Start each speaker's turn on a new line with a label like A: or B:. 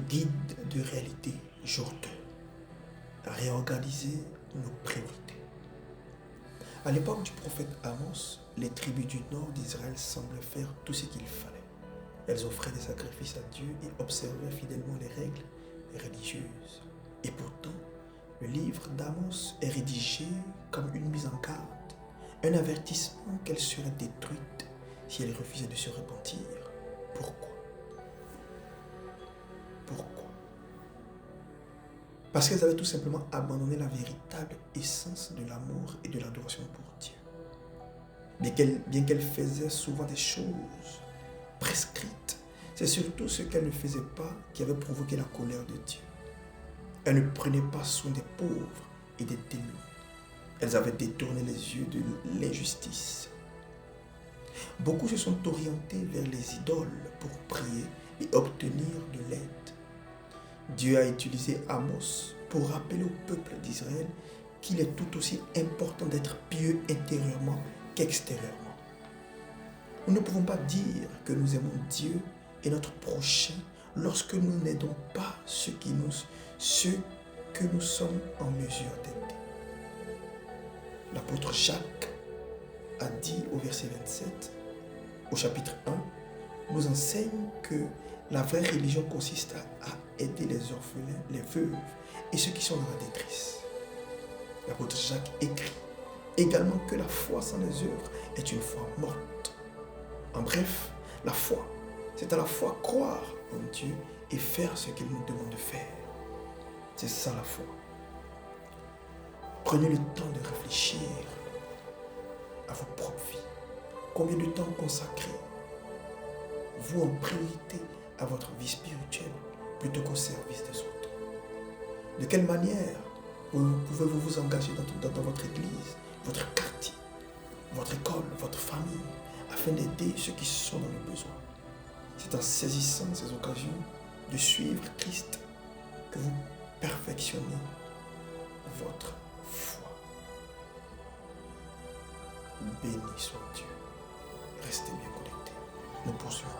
A: guide de réalité jour 2. Réorganiser nos priorités. À l'époque du prophète Amos, les tribus du nord d'Israël semblaient faire tout ce qu'il fallait. Elles offraient des sacrifices à Dieu et observaient fidèlement les règles religieuses. Et pourtant, le livre d'Amos est rédigé comme une mise en garde, un avertissement qu'elle serait détruite si elle refusait de se repentir. Pourquoi? Parce qu'elles avaient tout simplement abandonné la véritable essence de l'amour et de l'adoration pour Dieu. Bien qu'elles faisaient souvent des choses prescrites, c'est surtout ce qu'elles ne faisaient pas qui avait provoqué la colère de Dieu. Elles ne prenaient pas soin des pauvres et des démunis. Elles avaient détourné les yeux de l'injustice. Beaucoup se sont orientés vers les idoles pour prier et obtenir de l'aide. Dieu a utilisé Amos pour rappeler au peuple d'Israël qu'il est tout aussi important d'être pieux intérieurement qu'extérieurement. Nous ne pouvons pas dire que nous aimons Dieu et notre prochain lorsque nous n'aidons pas ceux que nous sommes en mesure d'aider. L'apôtre Jacques a dit au verset 27, au chapitre 1, nous enseigne que la vraie religion consiste à aider les orphelins, les veuves et ceux qui sont dans la détresse. L'apôtre Jacques écrit également que la foi sans les œuvres est une foi morte. En bref, la foi, c'est à la fois croire en Dieu et faire ce qu'il nous demande de faire. C'est ça la foi. Prenez le temps de réfléchir à votre propre vie. Combien de temps consacrez-vous en priorité à votre vie spirituelle plutôt qu'au service des autres? De quelle manière pouvez-vous vous engager dans votre église, votre quartier, votre école, votre famille, afin d'aider ceux qui sont dans le besoin? C'est en saisissant ces occasions de suivre Christ que vous perfectionnez votre foi. Béni soit Dieu. Restez bien connectés. Nous poursuivons.